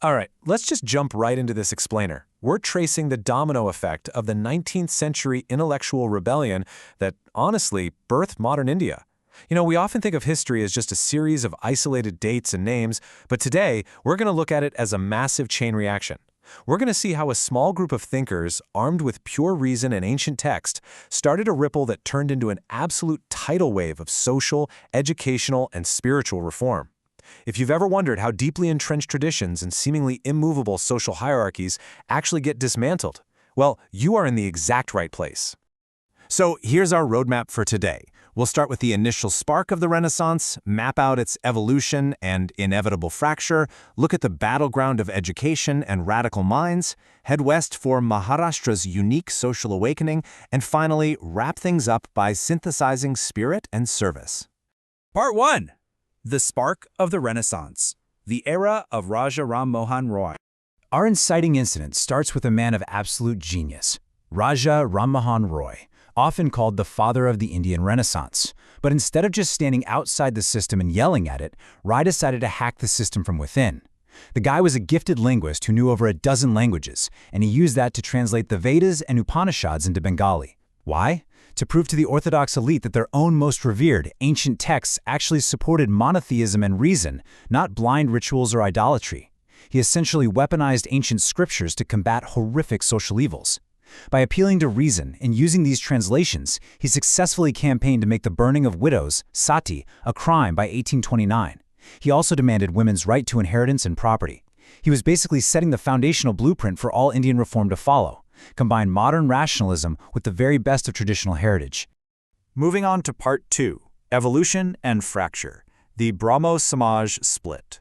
All right, let's just jump right into this explainer. We're tracing the domino effect of the 19th century intellectual rebellion that, honestly, birthed modern India. We often think of history as just a series of isolated dates and names, but today, we're going to look at it as a massive chain reaction. We're going to see how a small group of thinkers, armed with pure reason and ancient text, started a ripple that turned into an absolute tidal wave of social, educational, and spiritual reform. If you've ever wondered how deeply entrenched traditions and seemingly immovable social hierarchies actually get dismantled, well, you are in the exact right place. So here's our roadmap for today. We'll start with the initial spark of the Renaissance, map out its evolution and inevitable fracture, look at the battleground of education and radical minds, head west for Maharashtra's unique social awakening, and finally wrap things up by synthesizing spirit and service. Part 1. The Spark of the Renaissance, the era of Raja Rammohan Roy. Our inciting incident starts with a man of absolute genius, Raja Rammohan Roy, often called the father of the Indian Renaissance. But instead of just standing outside the system and yelling at it, Roy decided to hack the system from within. The guy was a gifted linguist who knew over a dozen languages, and he used that to translate the Vedas and Upanishads into Bengali. Why? To prove to the Orthodox elite that their own most revered, ancient texts actually supported monotheism and reason, not blind rituals or idolatry. He essentially weaponized ancient scriptures to combat horrific social evils. By appealing to reason and using these translations, he successfully campaigned to make the burning of widows, sati, a crime by 1829. He also demanded women's right to inheritance and property. He was basically setting the foundational blueprint for all Indian reform to follow. Combine modern rationalism with the very best of traditional heritage. Moving on to Part 2, Evolution and Fracture, the Brahmo Samaj split.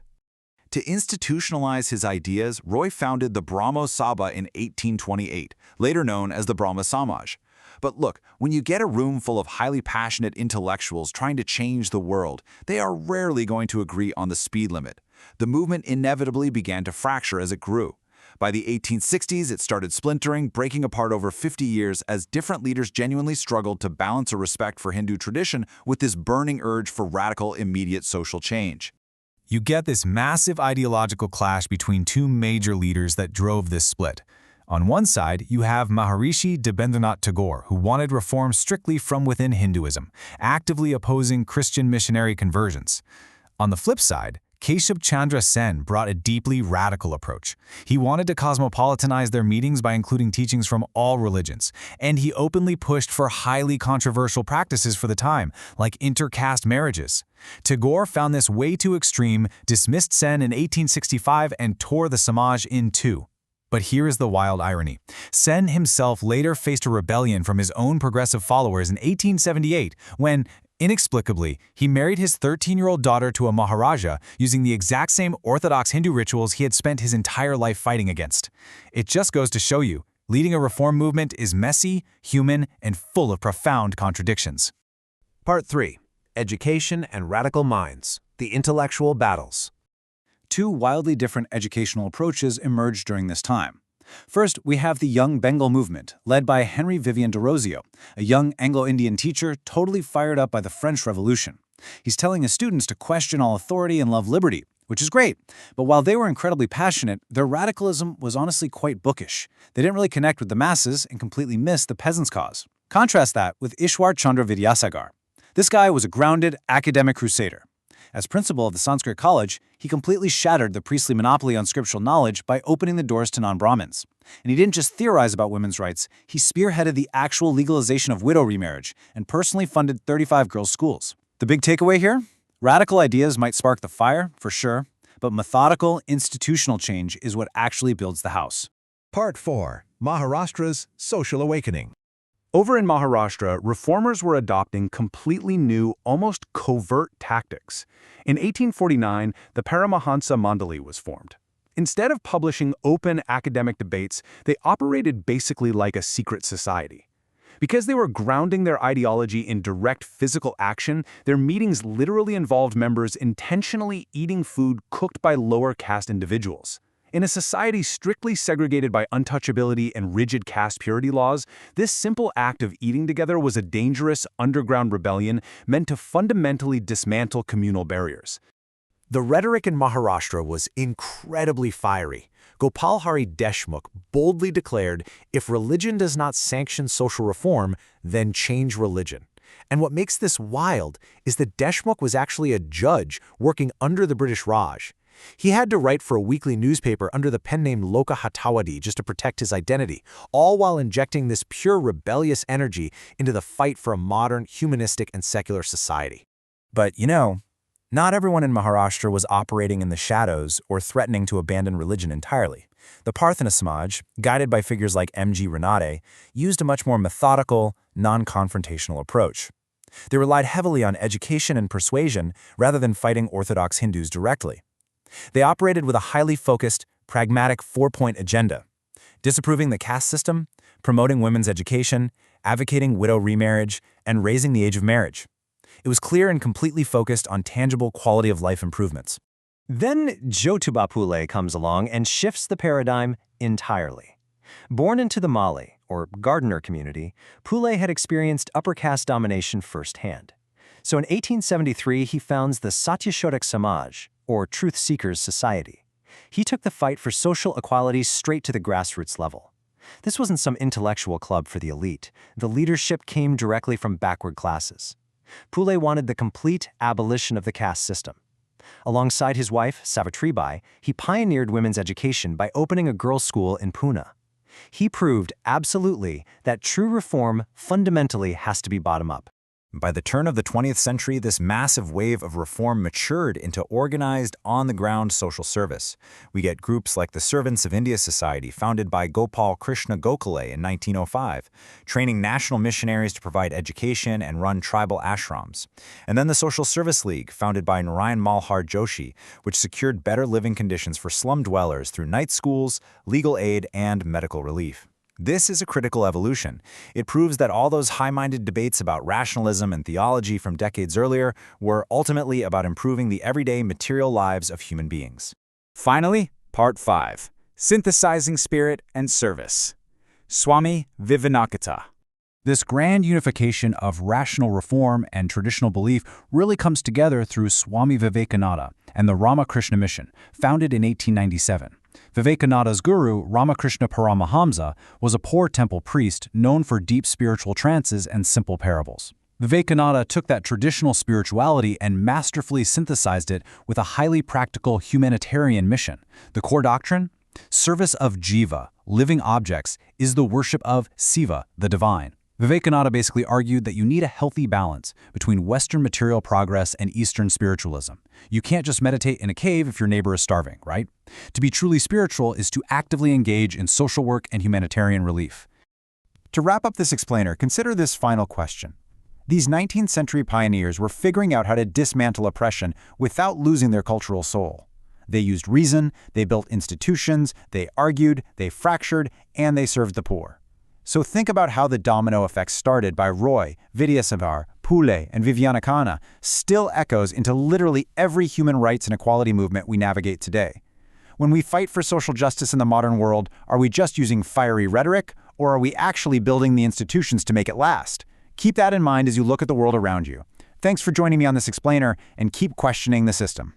To institutionalize his ideas, Roy founded the Brahmo Samaj in 1828, later known as the Brahmo Samaj. But look, when you get a room full of highly passionate intellectuals trying to change the world, they are rarely going to agree on the speed limit. The movement inevitably began to fracture as it grew. By the 1860s, it started splintering, breaking apart over 50 years as different leaders genuinely struggled to balance a respect for Hindu tradition with this burning urge for radical, immediate social change. You get this massive ideological clash between two major leaders that drove this split. On one side, you have Maharishi Debendranath Tagore, who wanted reform strictly from within Hinduism, actively opposing Christian missionary conversions. On the flip side, Ishwar Chandra Sen brought a deeply radical approach. He wanted to cosmopolitanize their meetings by including teachings from all religions, and he openly pushed for highly controversial practices for the time, like inter-caste marriages. Tagore found this way too extreme, dismissed Sen in 1865, and tore the Samaj in two. But here is the wild irony. Sen himself later faced a rebellion from his own progressive followers in 1878 when, inexplicably, he married his 13-year-old daughter to a Maharaja using the exact same Orthodox Hindu rituals he had spent his entire life fighting against. It just goes to show you, leading a reform movement is messy, human, and full of profound contradictions. Part 3. Education and Radical Minds, the Intellectual Battles. Two wildly different educational approaches emerged during this time. First, we have the Young Bengal movement, led by Henry Vivian de Rosio, a young Anglo-Indian teacher totally fired up by the French Revolution. He's telling his students to question all authority and love liberty, which is great. But while they were incredibly passionate, their radicalism was honestly quite bookish. They didn't really connect with the masses and completely missed the peasants' cause. Contrast that with Ishwar Chandra Vidyasagar. This guy was a grounded, academic crusader. As principal of the Sanskrit College, he completely shattered the priestly monopoly on scriptural knowledge by opening the doors to non-Brahmins. And he didn't just theorize about women's rights, he spearheaded the actual legalization of widow remarriage and personally funded 35 girls' schools. The big takeaway here? Radical ideas might spark the fire, for sure, but methodical, institutional change is what actually builds the house. Part 4. Maharashtra's Social Awakening. Over in Maharashtra, reformers were adopting completely new, almost covert tactics. In 1849, the Paramahansa Mandali was formed. Instead of publishing open academic debates, they operated basically like a secret society. Because they were grounding their ideology in direct physical action, their meetings literally involved members intentionally eating food cooked by lower caste individuals. In a society strictly segregated by untouchability and rigid caste purity laws, this simple act of eating together was a dangerous underground rebellion meant to fundamentally dismantle communal barriers. The rhetoric in Maharashtra was incredibly fiery. Gopal Hari Deshmukh boldly declared, if religion does not sanction social reform, then change religion. And what makes this wild is that Deshmukh was actually a judge working under the British Raj. He had to write for a weekly newspaper under the pen name Loka Hatawadi just to protect his identity, all while injecting this pure rebellious energy into the fight for a modern, humanistic, and secular society. But, not everyone in Maharashtra was operating in the shadows or threatening to abandon religion entirely. The Prarthana Samaj, guided by figures like M.G. Renate, used a much more methodical, non-confrontational approach. They relied heavily on education and persuasion rather than fighting Orthodox Hindus directly. They operated with a highly focused, pragmatic four-point agenda: disapproving the caste system, promoting women's education, advocating widow remarriage, and raising the age of marriage. It was clear and completely focused on tangible quality of life improvements. Then Jyotiba Phule comes along and shifts the paradigm entirely. Born into the Mali, or gardener community, Phule had experienced upper caste domination firsthand. So in 1873, he founds the Satyashodhak Samaj, or Truth Seekers Society. He took the fight for social equality straight to the grassroots level. This wasn't some intellectual club for the elite. The leadership came directly from backward classes. Phule wanted the complete abolition of the caste system. Alongside his wife, Savitribai, he pioneered women's education by opening a girls' school in Pune. He proved absolutely that true reform fundamentally has to be bottom-up. By the turn of the 20th century, this massive wave of reform matured into organized, on-the-ground social service. We get groups like the Servants of India Society, founded by Gopal Krishna Gokhale in 1905, training national missionaries to provide education and run tribal ashrams. And then the Social Service League, founded by Narayan Malhar Joshi, which secured better living conditions for slum dwellers through night schools, legal aid, and medical relief. This is a critical evolution. It proves that all those high-minded debates about rationalism and theology from decades earlier were ultimately about improving the everyday material lives of human beings. Finally, Part 5. Synthesizing Spirit and Service. Swami Vivekananda. This grand unification of rational reform and traditional belief really comes together through Swami Vivekananda and the Ramakrishna Mission, founded in 1897. Vivekananda's guru, Ramakrishna Paramahamsa, was a poor temple priest known for deep spiritual trances and simple parables. Vivekananda took that traditional spirituality and masterfully synthesized it with a highly practical humanitarian mission. The core doctrine? Service of jiva, living objects, is the worship of Siva, the divine. Vivekananda basically argued that you need a healthy balance between Western material progress and Eastern spiritualism. You can't just meditate in a cave if your neighbor is starving, right? To be truly spiritual is to actively engage in social work and humanitarian relief. To wrap up this explainer, consider this final question. These 19th century pioneers were figuring out how to dismantle oppression without losing their cultural soul. They used reason, they built institutions, they argued, they fractured, and they served the poor. So think about how the domino effect started by Roy, Vidyasagar, Phule, and Vivekananda still echoes into literally every human rights and equality movement we navigate today. When we fight for social justice in the modern world, are we just using fiery rhetoric, or are we actually building the institutions to make it last? Keep that in mind as you look at the world around you. Thanks for joining me on this explainer, and keep questioning the system.